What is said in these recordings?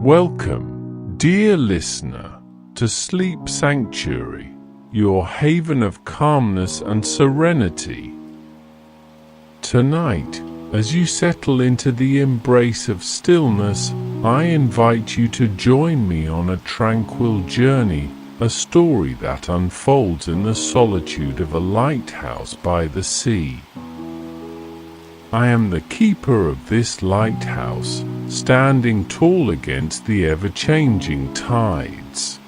Welcome, dear listener, to Sleep Sanctuary, your haven of calmness and serenity. Tonight, as you settle into the embrace of stillness, I invite you to join me on a tranquil journey, a story that unfolds in the solitude of a lighthouse by the sea. I am the keeper of this lighthouse, standing tall against the ever-changing tides.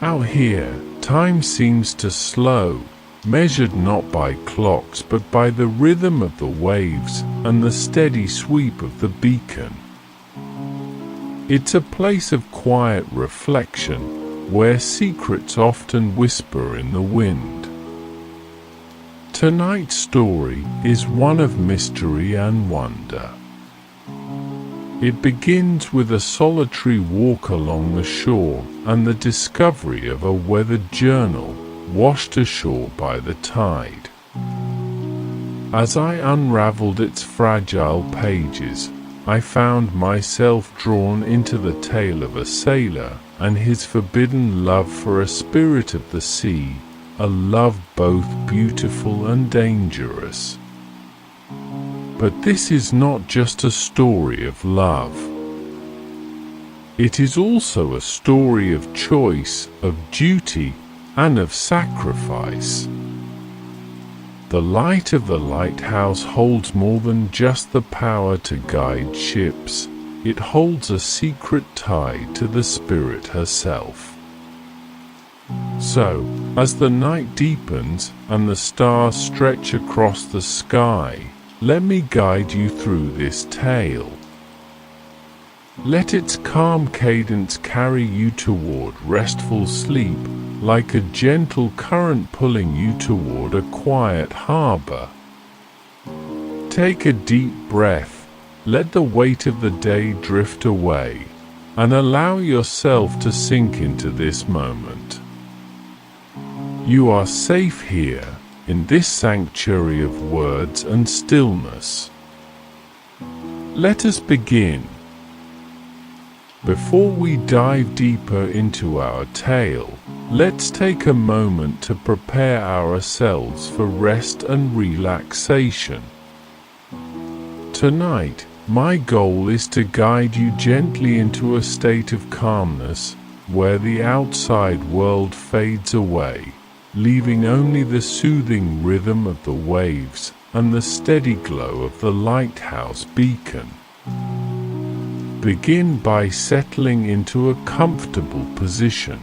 Out here, time seems to slow, measured not by clocks but by the rhythm of the waves and the steady sweep of the beacon. It's a place of quiet reflection, where secrets often whisper in the wind. Tonight's story is one of mystery and wonder. It begins with a solitary walk along the shore and the discovery of a weathered journal washed ashore by the tide. As I unraveled its fragile pages, I found myself drawn into the tale of a sailor and his forbidden love for a spirit of the sea, a love both beautiful and dangerous. But this is not just a story of love. It is also a story of choice, of duty, and of sacrifice. The light of the lighthouse holds more than just the power to guide ships. It holds a secret tie to the spirit herself. So, as the night deepens and the stars stretch across the sky, let me guide you through this tale. Let its calm cadence carry you toward restful sleep, like a gentle current pulling you toward a quiet harbor. Take a deep breath, let the weight of the day drift away, and allow yourself to sink into this moment. You are safe here, in this sanctuary of words and stillness. Let us begin. Before we dive deeper into our tale, let's take a moment to prepare ourselves for rest and relaxation. Tonight, my goal is to guide you gently into a state of calmness, where the outside world fades away, leaving only the soothing rhythm of the waves and the steady glow of the lighthouse beacon. Begin by settling into a comfortable position.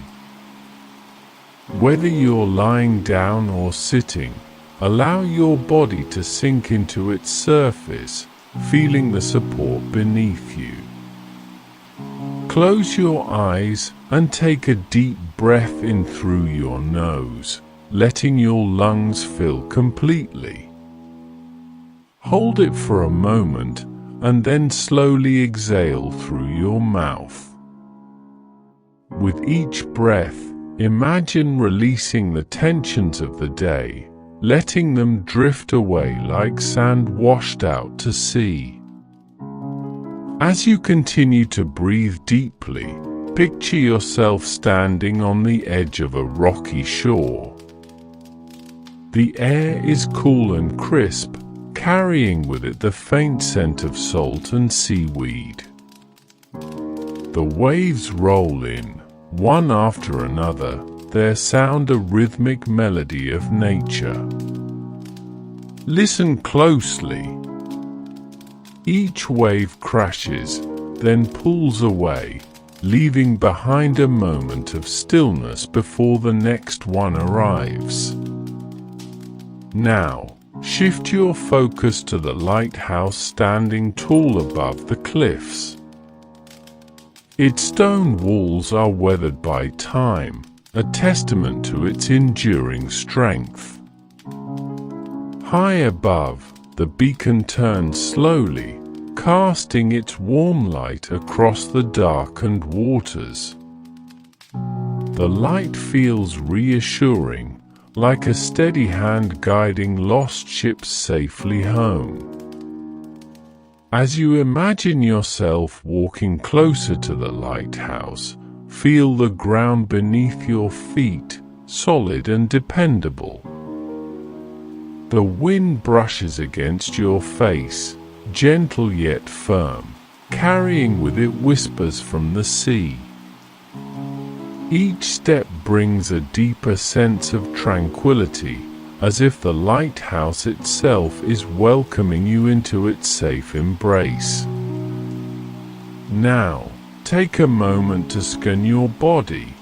Whether you're lying down or sitting, allow your body to sink into its surface, feeling the support beneath you. Close your eyes and take a deep breath in through your nose, letting your lungs fill completely. Hold it for a moment and then slowly exhale through your mouth. With each breath, imagine releasing the tensions of the day, letting them drift away like sand washed out to sea. As you continue to breathe deeply, picture yourself standing on the edge of a rocky shore. The air is cool and crisp, carrying with it the faint scent of salt and seaweed. The waves roll in, one after another, their sound a rhythmic melody of nature. Listen closely. Each wave crashes, then pulls away, leaving behind a moment of stillness before the next one arrives. Now, shift your focus to the lighthouse standing tall above the cliffs. Its stone walls are weathered by time, a testament to its enduring strength. High above, the beacon turns slowly, casting its warm light across the darkened waters. The light feels reassuring, like a steady hand guiding lost ships safely home. As you imagine yourself walking closer to the lighthouse, feel the ground beneath your feet, solid and dependable. The wind brushes against your face, gentle yet firm, carrying with it whispers from the sea. Each step brings a deeper sense of tranquility, as if the lighthouse itself is welcoming you into its safe embrace. Now, take a moment to scan your body.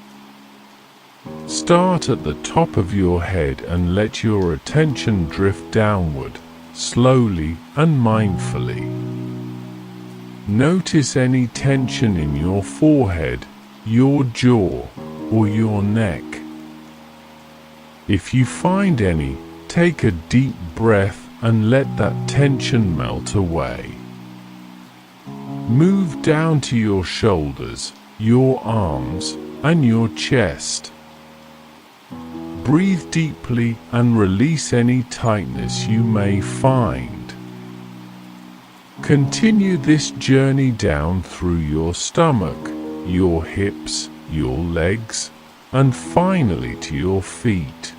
Start at the top of your head and let your attention drift downward, slowly and mindfully. Notice any tension in your forehead, your jaw, or your neck. If you find any, take a deep breath and let that tension melt away. Move down to your shoulders, your arms, and your chest. Breathe deeply and release any tightness you may find. Continue this journey down through your stomach, your hips, your legs, and finally to your feet.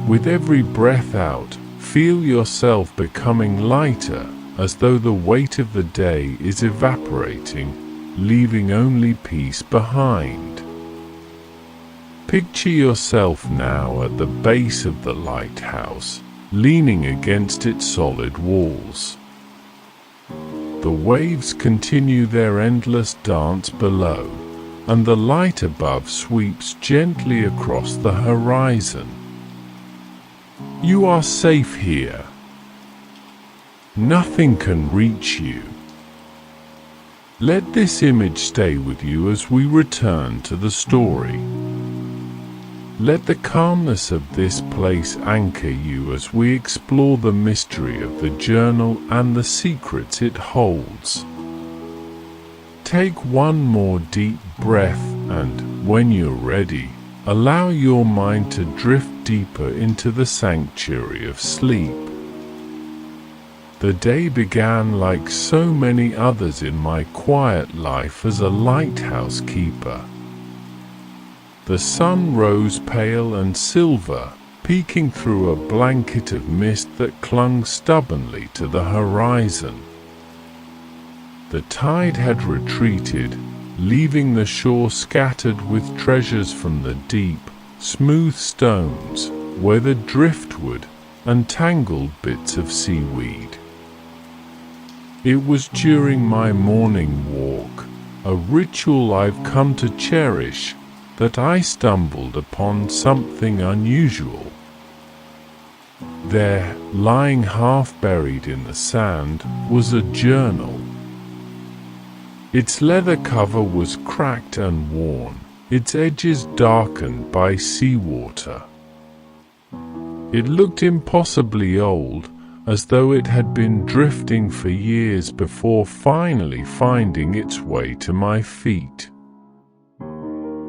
With every breath out, feel yourself becoming lighter, as though the weight of the day is evaporating, leaving only peace behind. Picture yourself now at the base of the lighthouse, leaning against its solid walls. The waves continue their endless dance below, and the light above sweeps gently across the horizon. You are safe here. Nothing can reach you. Let this image stay with you as we return to the story. Let the calmness of this place anchor you as we explore the mystery of the journal and the secrets it holds. Take one more deep breath and, when you're ready, allow your mind to drift deeper into the sanctuary of sleep. The day began like so many others in my quiet life as a lighthouse keeper. The sun rose pale and silver, peeking through a blanket of mist that clung stubbornly to the horizon. The tide had retreated, leaving the shore scattered with treasures from the deep, smooth stones, weathered driftwood, and tangled bits of seaweed. It was during my morning walk, a ritual I've come to cherish, that I stumbled upon something unusual. There, lying half buried in the sand, was a journal. Its leather cover was cracked and worn, its edges darkened by seawater. It looked impossibly old, as though it had been drifting for years before finally finding its way to my feet.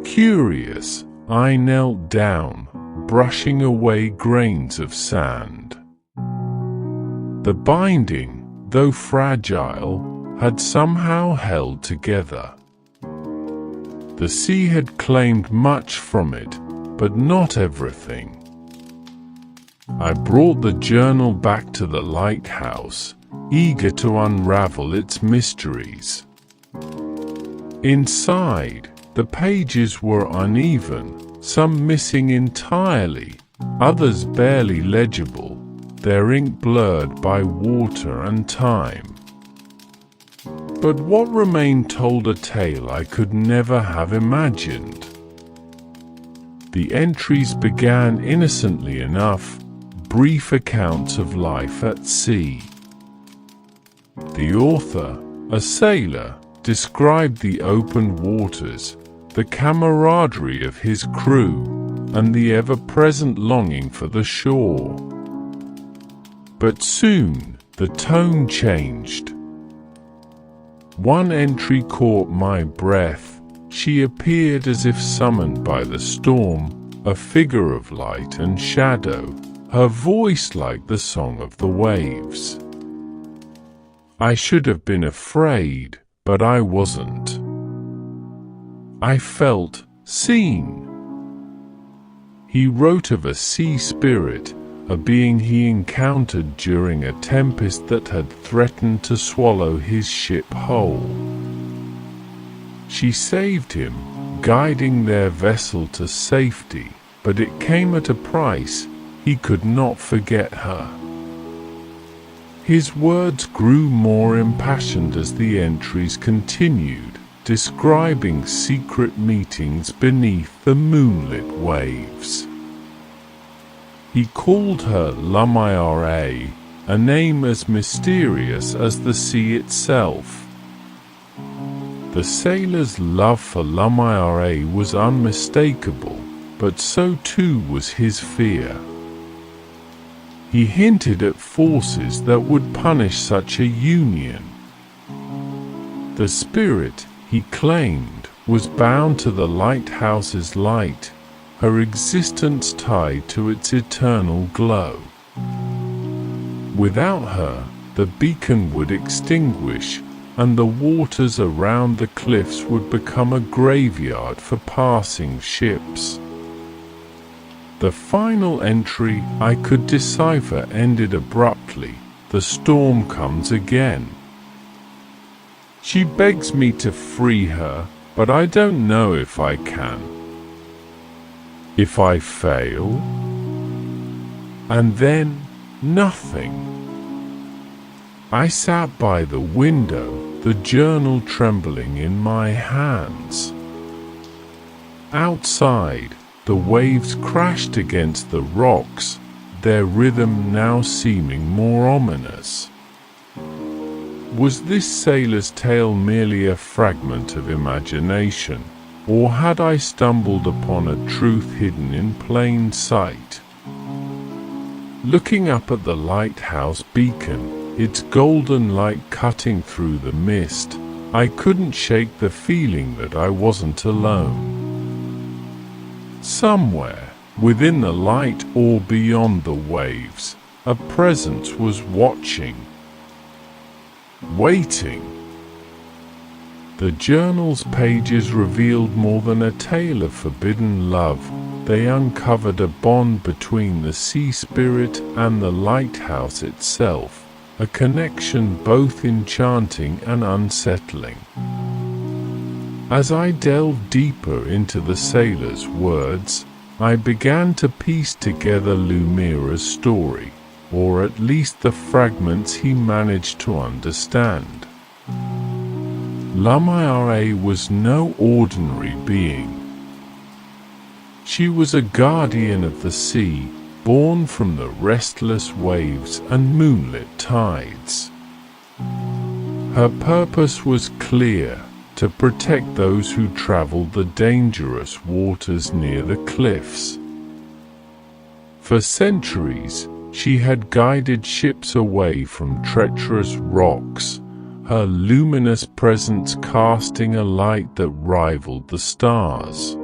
Curious, I knelt down, brushing away grains of sand. The binding, though fragile, had somehow held together. The sea had claimed much from it, but not everything. I brought the journal back to the lighthouse, eager to unravel its mysteries. Inside, the pages were uneven, some missing entirely, others barely legible, their ink blurred by water and time. But what remained told a tale I could never have imagined. The entries began innocently enough, brief accounts of life at sea. The author, a sailor, described the open waters, the camaraderie of his crew, and the ever-present longing for the shore. But soon, the tone changed. One entry caught my breath. She appeared as if summoned by the storm, a figure of light and shadow, her voice like the song of the waves. I should have been afraid, but I wasn't. I felt seen. He wrote of a sea spirit, a being he encountered during a tempest that had threatened to swallow his ship whole. She saved him, guiding their vessel to safety, but it came at a price. He could not forget her. His words grew more impassioned as the entries continued, describing secret meetings beneath the moonlit waves. He called her Lumira, a name as mysterious as the sea itself. The sailor's love for Lumira was unmistakable, but so too was his fear. He hinted at forces that would punish such a union. The spirit, he claimed, was bound to the lighthouse's light, her existence tied to its eternal glow. Without her, the beacon would extinguish, and the waters around the cliffs would become a graveyard for passing ships. The final entry I could decipher ended abruptly. The storm comes again. She begs me to free her, but I don't know if I can. If I fail? And then, nothing. I sat by the window, the journal trembling in my hands. Outside, the waves crashed against the rocks, their rhythm now seeming more ominous. Was this sailor's tale merely a fragment of imagination, or had I stumbled upon a truth hidden in plain sight? Looking up at the lighthouse beacon, its golden light cutting through the mist, I couldn't shake the feeling that I wasn't alone. Somewhere, within the light or beyond the waves, a presence was watching. Waiting. The journal's pages revealed more than a tale of forbidden love. They uncovered a bond between the sea spirit and the lighthouse itself, a connection both enchanting and unsettling. As I delved deeper into the sailor's words, I began to piece together Lumira's story, or at least the fragments he managed to understand. Lumira was no ordinary being. She was a guardian of the sea, born from the restless waves and moonlit tides. Her purpose was clear: to protect those who traveled the dangerous waters near the cliffs. For centuries, she had guided ships away from treacherous rocks, her luminous presence casting a light that rivaled the stars.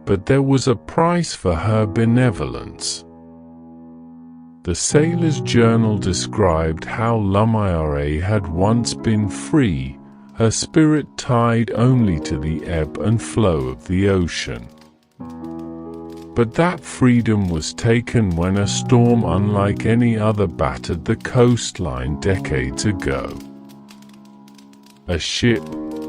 But there was a price for her benevolence. The sailor's journal described how Lumira had once been free, her spirit tied only to the ebb and flow of the ocean. But that freedom was taken when a storm unlike any other battered the coastline decades ago. A ship,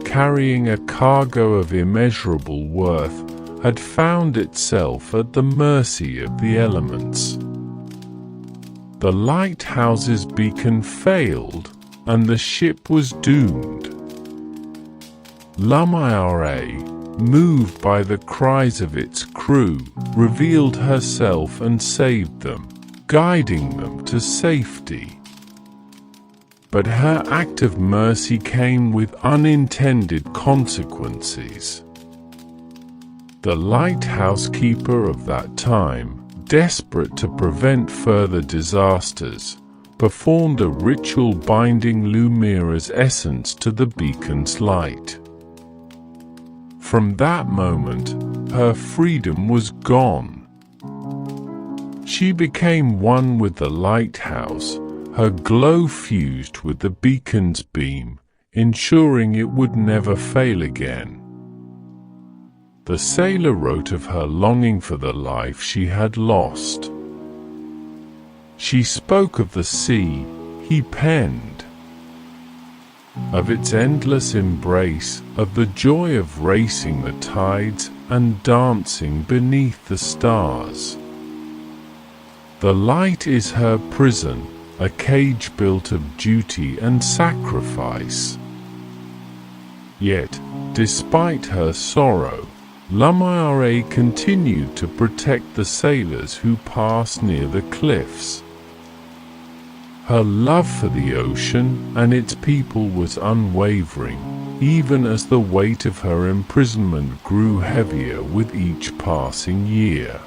carrying a cargo of immeasurable worth, had found itself at the mercy of the elements. The lighthouse's beacon failed, and the ship was doomed. Lumira, moved by the cries of its crew, revealed herself and saved them, guiding them to safety. But her act of mercy came with unintended consequences. The lighthouse keeper of that time, desperate to prevent further disasters, performed a ritual binding Lumira's essence to the beacon's light. From that moment, her freedom was gone. She became one with the lighthouse, her glow fused with the beacon's beam, ensuring it would never fail again. The sailor wrote of her longing for the life she had lost. She spoke of the sea, he penned, of its endless embrace, of the joy of racing the tides and dancing beneath the stars. The light is her prison, a cage built of duty and sacrifice. Yet, despite her sorrow, Lumiere continued to protect the sailors who passed near the cliffs. Her love for the ocean and its people was unwavering, even as the weight of her imprisonment grew heavier with each passing year.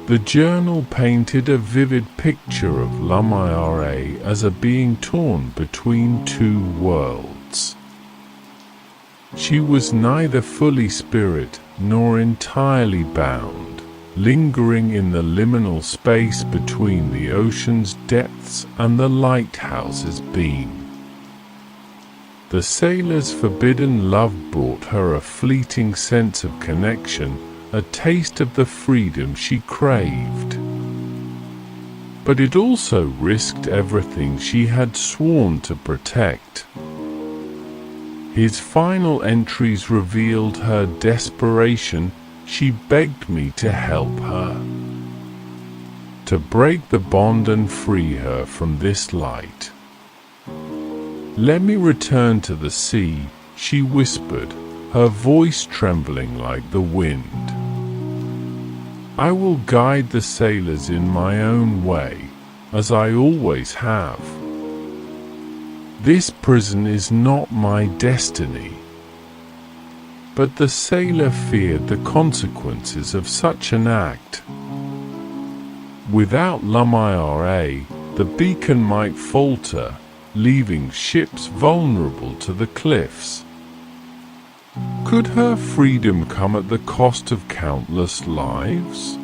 The journal painted a vivid picture of Lumiere as a being torn between two worlds. She was neither fully spirit nor entirely bound, lingering in the liminal space between the ocean's depths and the lighthouse's beam. The sailor's forbidden love brought her a fleeting sense of connection, a taste of the freedom she craved. But it also risked everything she had sworn to protect. His final entries revealed her desperation. She begged me to help her, to break the bond and free her from this light. "Let me return to the sea," she whispered, her voice trembling like the wind. "I will guide the sailors in my own way, as I always have. This prison is not my destiny." But the sailor feared the consequences of such an act. Without Lumiere, the beacon might falter, leaving ships vulnerable to the cliffs. Could her freedom come at the cost of countless lives?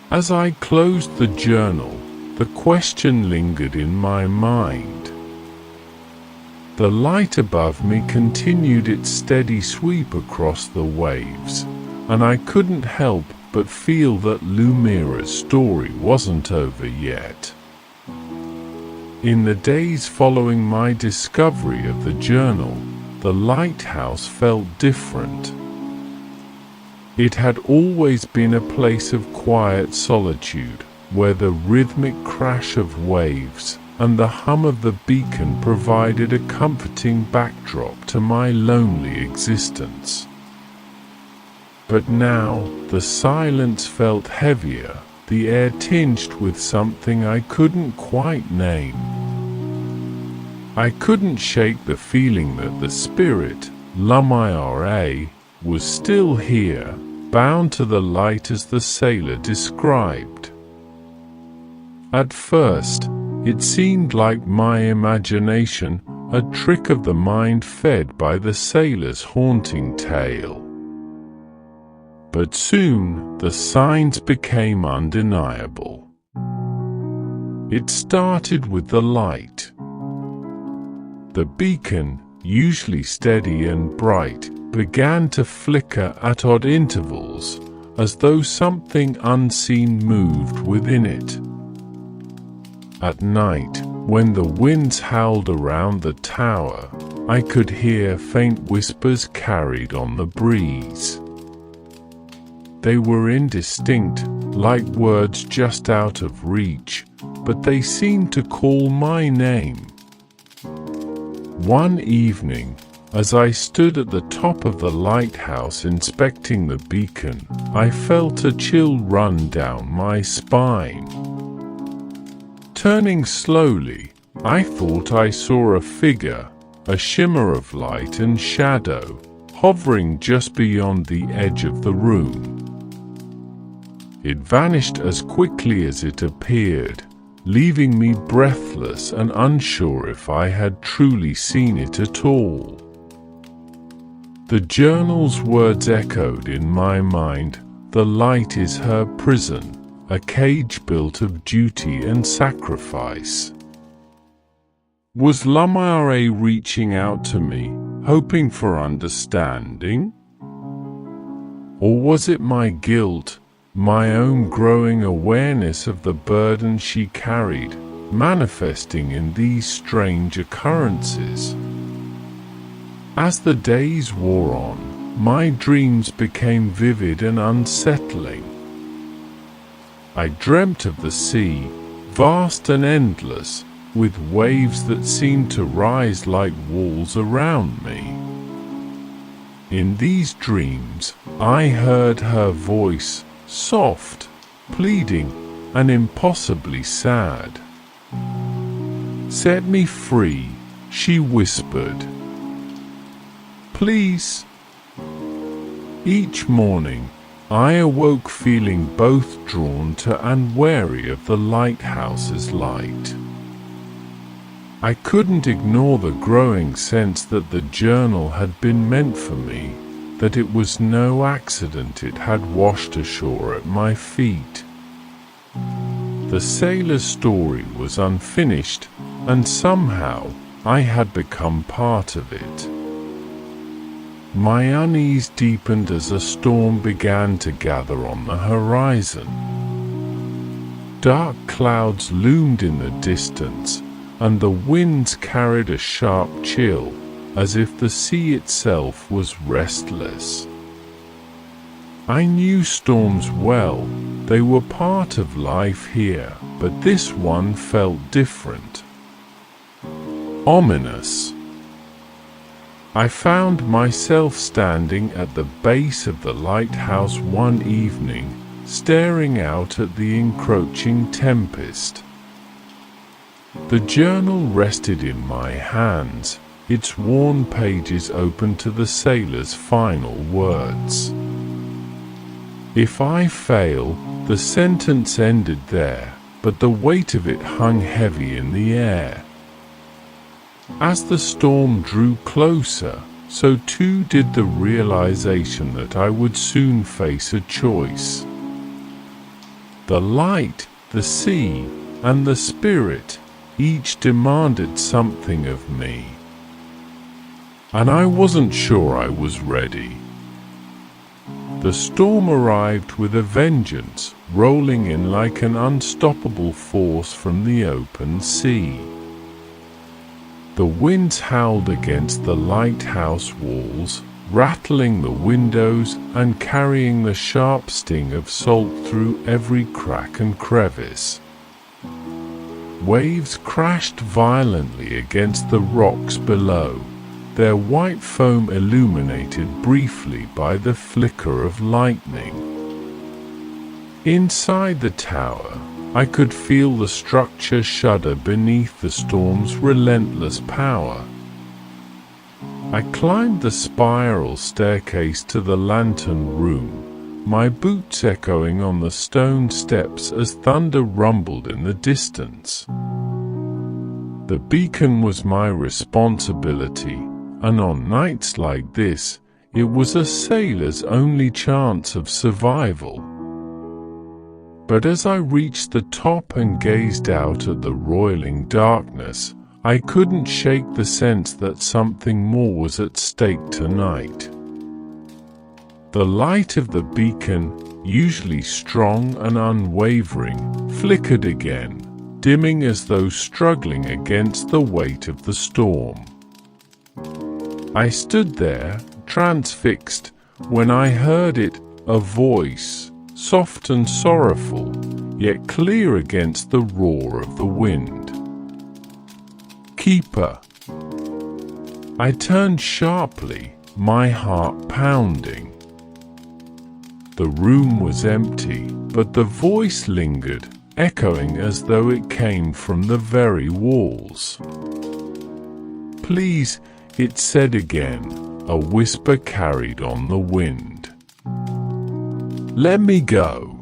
As I closed the journal, the question lingered in my mind. The light above me continued its steady sweep across the waves, and I couldn't help but feel that Lumira's story wasn't over yet. In the days following my discovery of the journal, the lighthouse felt different. It had always been a place of quiet solitude, where the rhythmic crash of waves and the hum of the beacon provided a comforting backdrop to my lonely existence. But now, the silence felt heavier, the air tinged with something I couldn't quite name. I couldn't shake the feeling that the spirit, Lumiere, was still here, bound to the light as the sailor described. At first, it seemed like my imagination, a trick of the mind fed by the sailor's haunting tale. But soon, the signs became undeniable. It started with the light. The beacon, usually steady and bright, began to flicker at odd intervals, as though something unseen moved within it. At night, when the winds howled around the tower, I could hear faint whispers carried on the breeze. They were indistinct, like words just out of reach, but they seemed to call my name. One evening, as I stood at the top of the lighthouse inspecting the beacon, I felt a chill run down my spine. Turning slowly, I thought I saw a figure, a shimmer of light and shadow, hovering just beyond the edge of the room. It vanished as quickly as it appeared, leaving me breathless and unsure if I had truly seen it at all. The journal's words echoed in my mind, "The light is her prison," a cage built of duty and sacrifice. Was Lamare reaching out to me, hoping for understanding? Or was it my guilt, my own growing awareness of the burden she carried, manifesting in these strange occurrences? As the days wore on, my dreams became vivid and unsettling. I dreamt of the sea, vast and endless, with waves that seemed to rise like walls around me. In these dreams, I heard her voice, soft, pleading, and impossibly sad. "Set me free," she whispered. "Please." Each morning, I awoke feeling both drawn to and wary of the lighthouse's light. I couldn't ignore the growing sense that the journal had been meant for me, that it was no accident it had washed ashore at my feet. The sailor's story was unfinished, and somehow I had become part of it. My unease deepened as a storm began to gather on the horizon. Dark clouds loomed in the distance, and the winds carried a sharp chill, as if the sea itself was restless. I knew storms well, they were part of life here, but this one felt different. Ominous. I found myself standing at the base of the lighthouse one evening, staring out at the encroaching tempest. The journal rested in my hands, its worn pages open to the sailor's final words. If I fail, the sentence ended there, but the weight of it hung heavy in the air. As the storm drew closer, so too did the realization that I would soon face a choice. The light, the sea, and the spirit each demanded something of me. And I wasn't sure I was ready. The storm arrived with a vengeance, rolling in like an unstoppable force from the open sea. The winds howled against the lighthouse walls, rattling the windows and carrying the sharp sting of salt through every crack and crevice. Waves crashed violently against the rocks below, their white foam illuminated briefly by the flicker of lightning. Inside the tower, I could feel the structure shudder beneath the storm's relentless power. I climbed the spiral staircase to the lantern room, my boots echoing on the stone steps as thunder rumbled in the distance. The beacon was my responsibility, and on nights like this, it was a sailor's only chance of survival. But as I reached the top and gazed out at the roiling darkness, I couldn't shake the sense that something more was at stake tonight. The light of the beacon, usually strong and unwavering, flickered again, dimming as though struggling against the weight of the storm. I stood there, transfixed, when I heard it, a voice, soft and sorrowful, yet clear against the roar of the wind. "Keeper." I turned sharply, my heart pounding. The room was empty, but the voice lingered, echoing as though it came from the very walls. "Please," it said again, a whisper carried on the wind. "Let me go."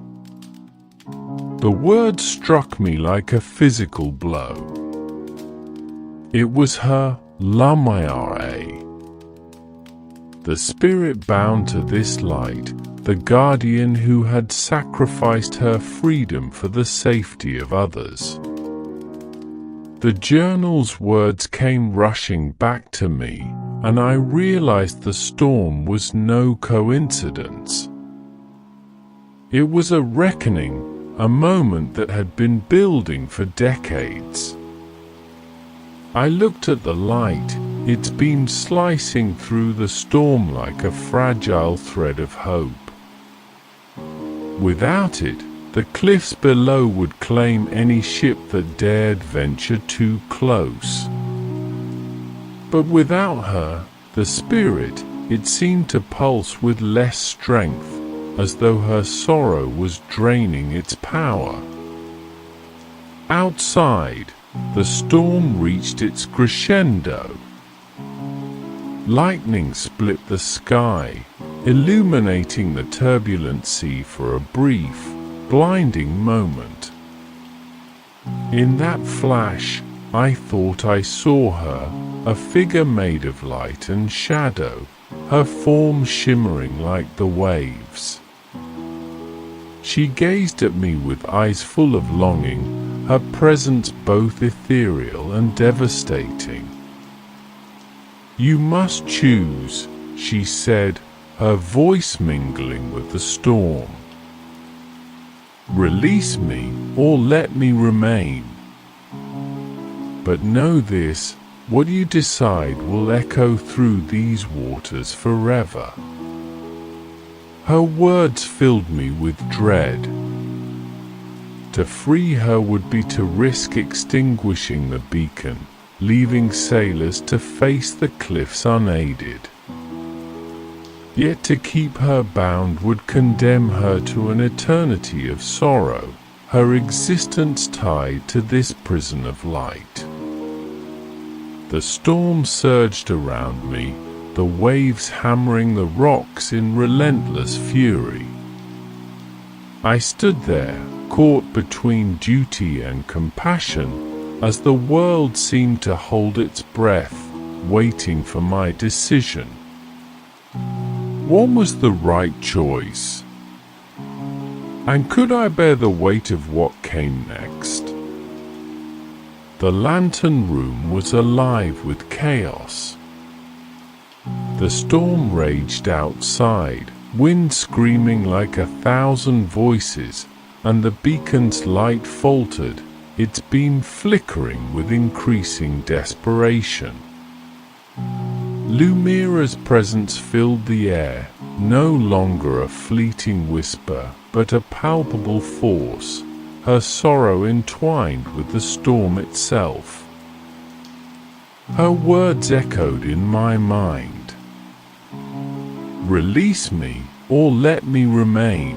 The word struck me like a physical blow. It was her, Lamare. The spirit bound to this light, the guardian who had sacrificed her freedom for the safety of others. The journal's words came rushing back to me, and I realized the storm was no coincidence. It was a reckoning, a moment that had been building for decades. I looked at the light, its beam slicing through the storm like a fragile thread of hope. Without it, the cliffs below would claim any ship that dared venture too close. But without her, the spirit, it seemed to pulse with less strength, as though her sorrow was draining its power. Outside, the storm reached its crescendo. Lightning split the sky, illuminating the turbulent sea for a brief, blinding moment. In that flash, I thought I saw her, a figure made of light and shadow, her form shimmering like the waves. She gazed at me with eyes full of longing, her presence both ethereal and devastating. "You must choose," she said, her voice mingling with the storm. "Release me, or let me remain. But know this, what you decide will echo through these waters forever." Her words filled me with dread. To free her would be to risk extinguishing the beacon, leaving sailors to face the cliffs unaided. Yet to keep her bound would condemn her to an eternity of sorrow, her existence tied to this prison of light. The storm surged around me, the waves hammering the rocks in relentless fury. I stood there, caught between duty and compassion, as the world seemed to hold its breath, waiting for my decision. What was the right choice? And could I bear the weight of what came next? The lantern room was alive with chaos. The storm raged outside, wind screaming like 1,000 voices, and the beacon's light faltered, its beam flickering with increasing desperation. Lumira's presence filled the air, no longer a fleeting whisper, but a palpable force, her sorrow entwined with the storm itself. Her words echoed in my mind. "Release me, or let me remain."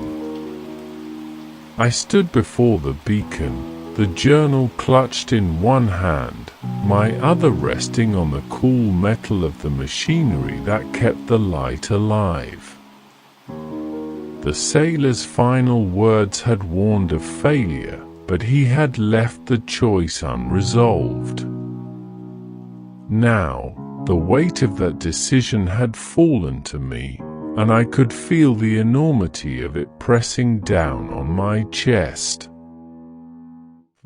I stood before the beacon, the journal clutched in one hand, my other resting on the cool metal of the machinery that kept the light alive. The sailor's final words had warned of failure, but he had left the choice unresolved. Now, the weight of that decision had fallen to me, and I could feel the enormity of it pressing down on my chest.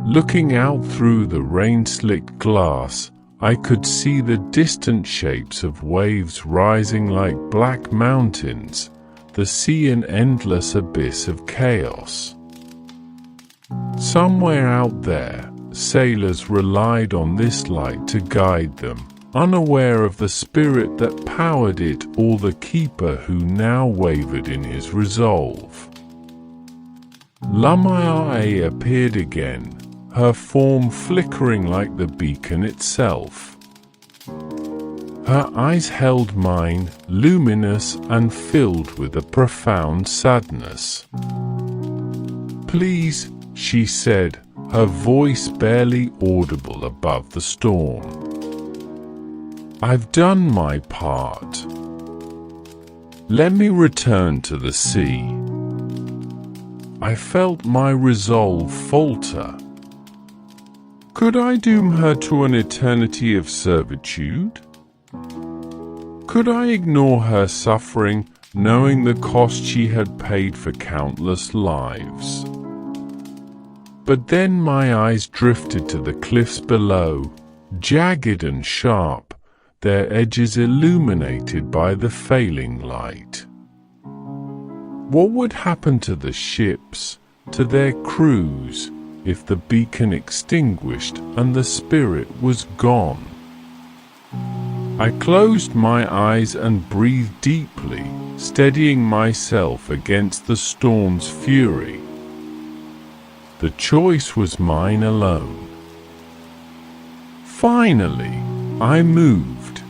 Looking out through the rain-slicked glass, I could see the distant shapes of waves rising like black mountains, the sea an endless abyss of chaos. Somewhere out there, sailors relied on this light to guide them, unaware of the spirit that powered it or the keeper who now wavered in his resolve. Lumia appeared again, her form flickering like the beacon itself. Her eyes held mine, luminous and filled with a profound sadness. "Please," she said, her voice barely audible above the storm. "I've done my part. Let me return to the sea." I felt my resolve falter. Could I doom her to an eternity of servitude? Could I ignore her suffering, knowing the cost she had paid for countless lives. But then my eyes drifted to the cliffs below, jagged and sharp, their edges illuminated by the failing light. What would happen to the ships, to their crews, if the beacon extinguished and the spirit was gone? I closed my eyes and breathed deeply, steadying myself against the storm's fury. The choice was mine alone. Finally, I moved.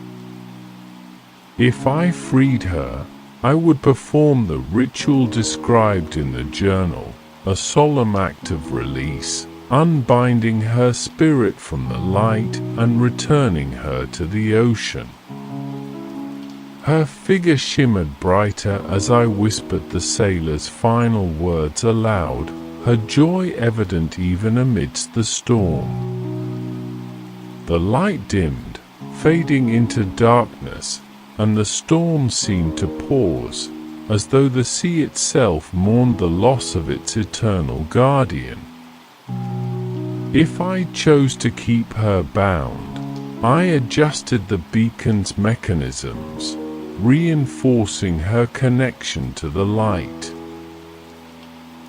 If I freed her, I would perform the ritual described in the journal, a solemn act of release, unbinding her spirit from the light and returning her to the ocean. Her figure shimmered brighter as I whispered the sailor's final words aloud, her joy evident even amidst the storm. The light dimmed, fading into darkness, and the storm seemed to pause, as though the sea itself mourned the loss of its eternal guardian. If I chose to keep her bound, I adjusted the beacon's mechanisms, reinforcing her connection to the light.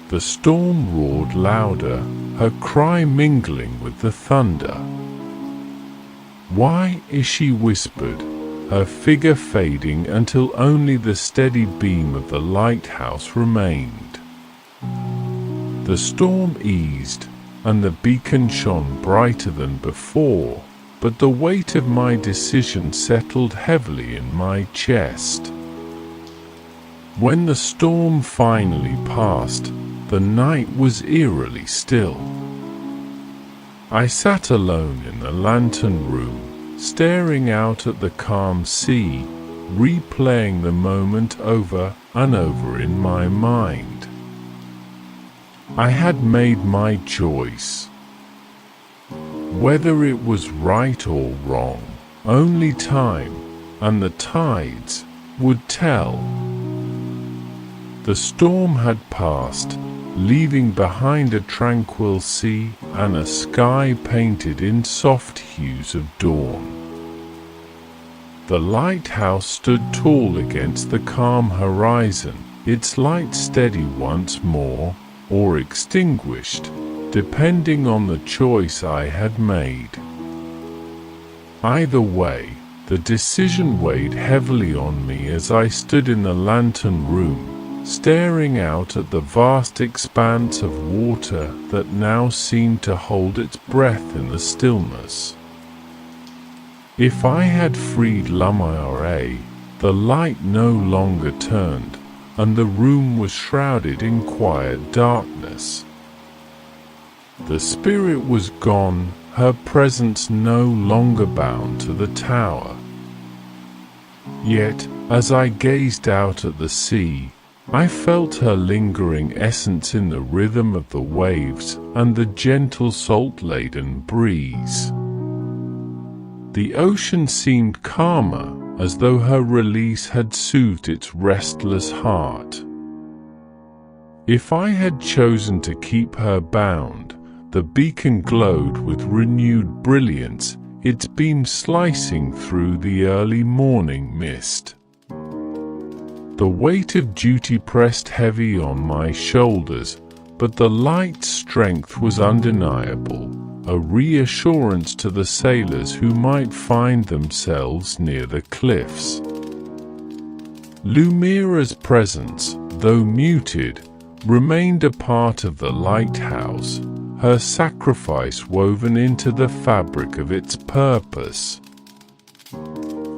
The storm roared louder, her cry mingling with the thunder. "Why is she?" whispered, her figure fading until only the steady beam of the lighthouse remained. The storm eased, and the beacon shone brighter than before, but the weight of my decision settled heavily in my chest. When the storm finally passed, the night was eerily still. I sat alone in the lantern room, staring out at the calm sea, replaying the moment over and over in my mind. I had made my choice. Whether it was right or wrong, only time and the tides would tell. The storm had passed, leaving behind a tranquil sea and a sky painted in soft hues of dawn. The lighthouse stood tall against the calm horizon, its light steady once more, or extinguished, depending on the choice I had made. Either way, the decision weighed heavily on me as I stood in the lantern room, staring out at the vast expanse of water that now seemed to hold its breath in the stillness. If I had freed Lumiere, the light no longer turned, and the room was shrouded in quiet darkness. The spirit was gone, her presence no longer bound to the tower. Yet, as I gazed out at the sea, I felt her lingering essence in the rhythm of the waves and the gentle salt-laden breeze. The ocean seemed calmer, as though her release had soothed its restless heart. If I had chosen to keep her bound, the beacon glowed with renewed brilliance, its beam slicing through the early morning mist. The weight of duty pressed heavy on my shoulders, but the light's strength was undeniable, a reassurance to the sailors who might find themselves near the cliffs. Lumira's presence, though muted, remained a part of the lighthouse, her sacrifice woven into the fabric of its purpose.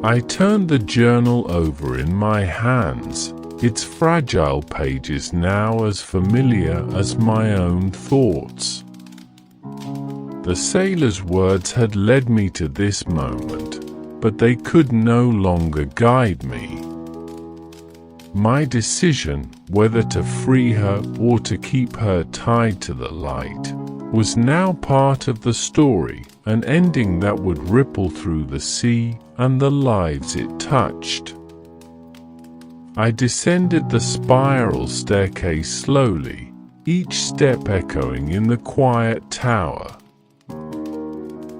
I turned the journal over in my hands, its fragile pages now as familiar as my own thoughts. The sailor's words had led me to this moment, but they could no longer guide me. My decision, whether to free her or to keep her tied to the light, was now part of the story, an ending that would ripple through the sea and the lives it touched. I descended the spiral staircase slowly, each step echoing in the quiet tower.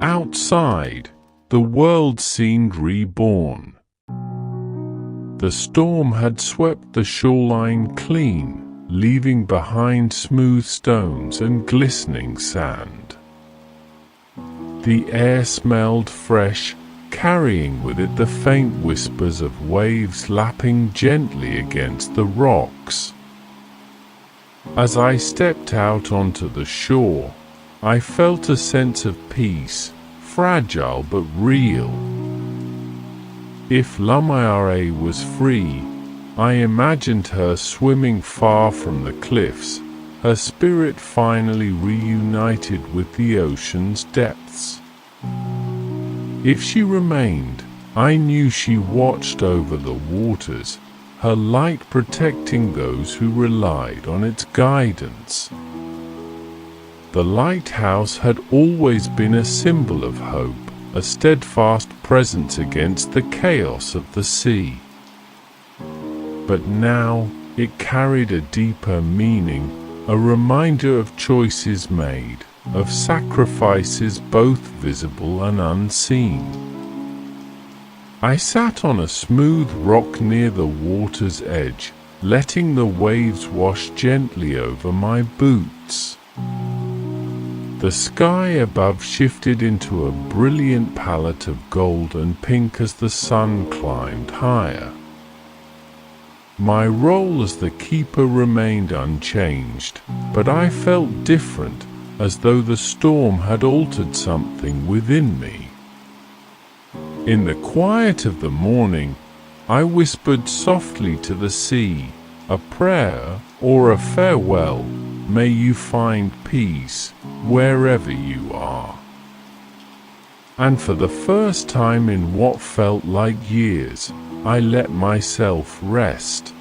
Outside, the world seemed reborn. The storm had swept the shoreline clean, leaving behind smooth stones and glistening sand. The air smelled fresh, carrying with it the faint whispers of waves lapping gently against the rocks. As I stepped out onto the shore, I felt a sense of peace, fragile but real. If Lumiere was free, I imagined her swimming far from the cliffs, her spirit finally reunited with the ocean's depths. If she remained, I knew she watched over the waters, her light protecting those who relied on its guidance. The lighthouse had always been a symbol of hope, a steadfast presence against the chaos of the sea. But now it carried a deeper meaning, a reminder of choices made, of sacrifices both visible and unseen. I sat on a smooth rock near the water's edge, letting the waves wash gently over my boots. The sky above shifted into a brilliant palette of gold and pink as the sun climbed higher. My role as the keeper remained unchanged, but I felt different, as though the storm had altered something within me. In the quiet of the morning, I whispered softly to the sea, a prayer or a farewell. May you find peace wherever you are. And for the first time in what felt like years, I let myself rest.